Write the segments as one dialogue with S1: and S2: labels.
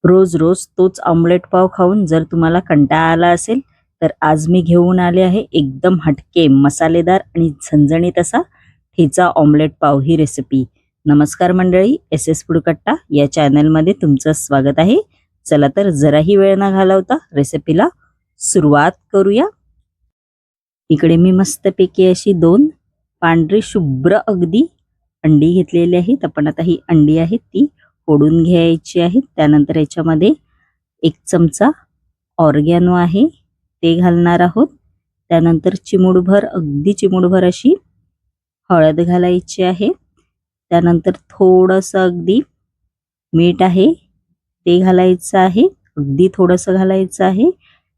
S1: रोज रोज तोच ऑमलेट पाव खाऊन जर तुम्हाला कंटाळा आला असेल तर आज मी घेऊन आले आहे एकदम हटके मसालेदार आणि झणझणीत असा ठेचा ऑमलेट पाव ही रेसिपी. नमस्कार मंडळी, एस एस फूड कट्टा या चॅनलमध्ये तुमचं स्वागत आहे. चला तर जराही वेळ न घालवता रेसिपीला सुरुवात करूया. इकडे मी मस्तपैकी अशी 2 पांढरी शुभ्र अगदी अंडी घेतलेली आहेत. आपण आता ही अंडी आहेत ती फोडून घ्यायची आहे. त्यानंतर याच्यामध्ये 1 चमचा ऑर्गॅनो आहे ते घालणार आहोत. त्यानंतर चिमूटभर अगदी चिमूटभर अशी हळद घालायची आहे. त्यानंतर थोडंसं अगदी मीठ आहे ते घालायचं आहे. अगदी थोडंसं घालायचं आहे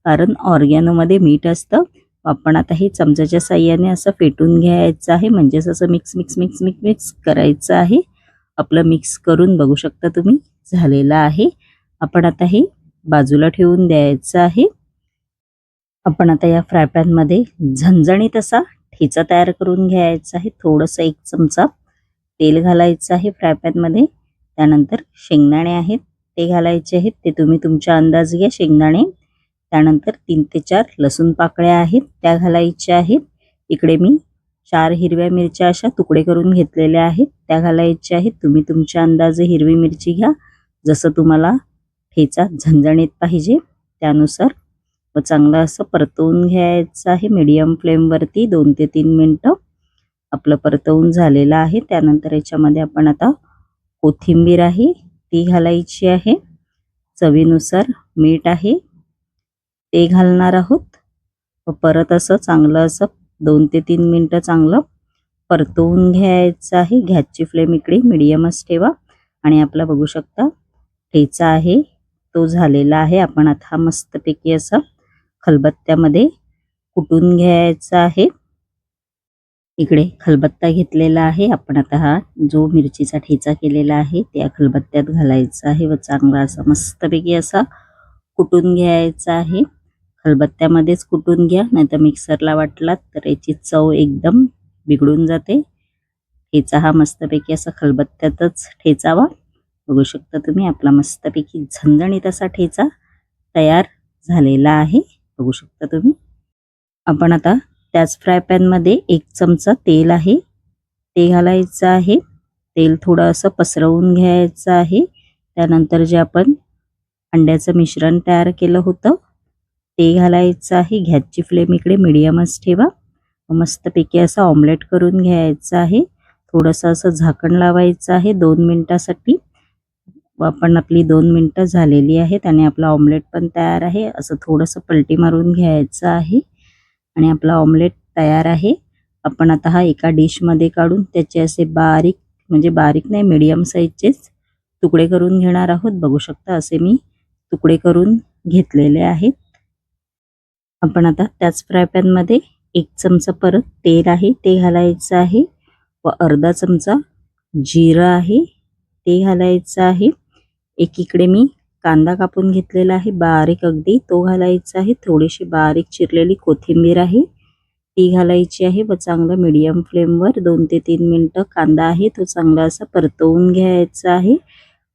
S1: कारण ऑर्गॅनोमध्ये मीठ असतं. आपण आता हे चमच्याच्या साहाय्याने असं फेटून घ्यायचं आहे. म्हणजेच असं mix mix mix mix mix करायचं आहे. आपलं मिक्स करून बघू शकता तुम्ही झालेलं आहे. आपण आता हे बाजूला ठेवून द्यायचं आहे. आपण आता या फ्राय पॅन मध्ये झणझणीत असा ठेचा तयार करून घ्यायचा आहे. थोडंसं 1 चमचा तेल घालायचं आहे फ्राय पॅन मध्ये. त्यानंतर शेंगदाणे आहेत ते घालायचे आहेत. ते तुम्ही तुमच्या अंदाज घ्या शेंगदाणे. त्यानंतर 3 ते 4 लसूण पाकळ्या आहेत त्या घालायच्या आहेत. इकडे मी 4 हिरव्या मिरच्या अशा तुकडे करून घेतलेल्या आहेत त्या घालायच्या आहेत. तुम्ही तुमच्या अंदाजे हिरवी मिरची घ्या, जसं तुम्हाला ठेचा झणझणीत पाहिजे त्यानुसार. व चांगलं असं परतवून घ्यायचं आहे मीडियम फ्लेमवरती 2 ते 3 मिनिटं. आपलं परतवून झालेलं आहे. त्यानंतर याच्यामध्ये आपण आता कोथिंबीर आहे ती घालायची आहे. चवीनुसार मीठ आहे ते घालणार आहोत. व परत असं चांगलं असं 2 ते 3 मिनिटं चांगलं परतवून घ्यायचं आहे. गॅसची फ्लेम इकडे मीडियमच ठेवा. आणि आपला बघू शकता ठेचा आहे तो झालेला आहे. आपण आता मस्तपैकी असं खलबत्त्यामध्ये कुटून घ्यायचा आहे. इकडे खलबत्ता घेतलेला आहे. आपण आता हा जो मिरचीचा ठेचा केलेला आहे त्या खलबत्त्यात घालायचा आहे व चांगला असा मस्तपैकी असा कुटून घ्यायचा आहे. खलबत्त्यामध्येच कुटून घ्या, नाहीतर मिक्सरला वाटलात तर याची चव एकदम बिघडून जाते. ठेचा हा मस्तपैकी असा खलबत्त्यातच ठेचावा. बघू शकता तुम्ही आपला मस्तपैकी झणझणीत असा ठेचा तयार झालेला आहे. बघू शकता तुम्ही. आपण आता त्याच फ्राय पॅन मध्ये 1 चमचा तेल आहे ते घालायचं आहे. तेल थोडं असं पसरवून घ्यायचं आहे. त्यानंतर जे आपण अंड्याचं मिश्रण तयार केलं होतं ते घालायचं आहे. गॅसची फ्लेम इकडे मीडियमच ठेवा. मस्तपैकी असं ऑमलेट करून घ्यायचं आहे. थोडंसं असं झाकण लावायचं आहे 2 मिनिटासाठी. आपण आपली 2 मिनिटं झालेली आहेत आणि आपला ऑमलेट पण तयार आहे. असं थोडंसं पलटी मारून घ्यायचं आहे आणि आपला ऑमलेट तयार आहे. आपण आता हा एका डिशमध्ये काढून त्याचे असे बारीक म्हणजे बारीक नाही मीडियम साईजचेच तुकडे करून घेणार आहोत. बघू शकता असे मी तुकडे करून घेतलेले आहेत. आपण आता त्याच फ्राय पॅन मध्ये 1 चमचा परत तेल आहे ते घालायचं आहे व अर्धा चमचा जिरं आहे ते घालायचं आहे. एकीकडे मी कांदा कापून घेतलेला आहे बारीक अगदी तो घालायचा आहे. थोडीशी बारीक चिरलेली कोथिंबीर आहे ती घालायची आहे व चांगलं मीडियम फ्लेमवर 2 ते 3 मिनिटं कांदा आहे तो चांगला असा परतवून घ्यायचा आहे.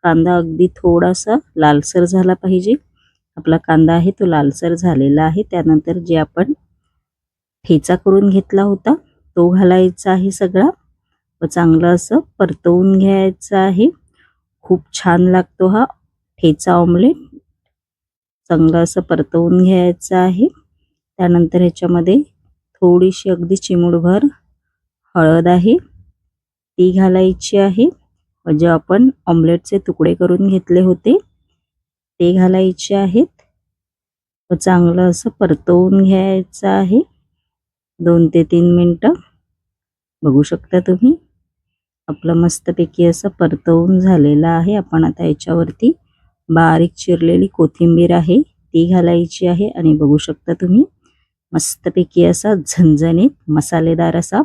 S1: कांदा अगदी थोडासा लालसर झाला पाहिजे. आपला कांदा आहे तो लालसर झालेला आहे. त्यानंतर जे आपण ठेचा करून घेतला होता तो घालायचा आहे सगळा व चांगलं असं परतवून घ्यायचं आहे. खूप छान लागतो हा ठेचा ऑमलेट. चांगलं असं परतवून घ्यायचं आहे. त्यानंतर ह्याच्यामध्ये थोडीशी अगदी चिमूटभर हळद आहे ती घालायची आहे व जे आपण ऑमलेटचे तुकडे करून घेतले होते ते घालायचे आहेत व चांगलं असं परतवून घ्यायचं आहे 2 ते 3 मिनिटं. बघू शकता तुम्ही आपलं मस्तपैकी असं परतवून झालेलं आहे. आपण आता याच्यावरती बारीक चिरलेली कोथिंबीर आहे ती घालायची आहे आणि बघू शकता तुम्ही मस्तपैकी असा झणझणीत मसालेदार असा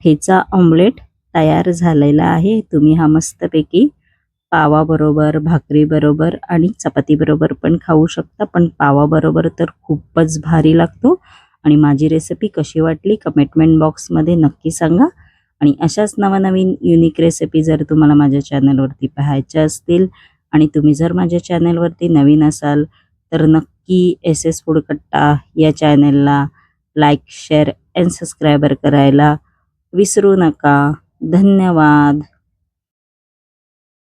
S1: ठेचा ऑमलेट तयार झालेला आहे. तुम्ही हा मस्तपैकी पावाबरोबर, भाकरीबरोबर आणि चपातीबरोबर पण खाऊ शकता. पण पावाबरोबर तर खूपच भारी लागतो. आणि माझी रेसिपी कशी वाटली कमेंट बॉक्समध्ये नक्की सांगा. आणि अशाच नवनवीन युनिक रेसिपी जर तुम्हाला माझ्या चॅनलवरती पाहायच्या असतील आणि तुम्ही जर माझ्या चॅनलवरती नवीन असाल तर नक्की एस एस फूड कट्टा या चॅनलला लाईक, शेअर अँड सबस्क्रायबर करायला विसरू नका. धन्यवाद.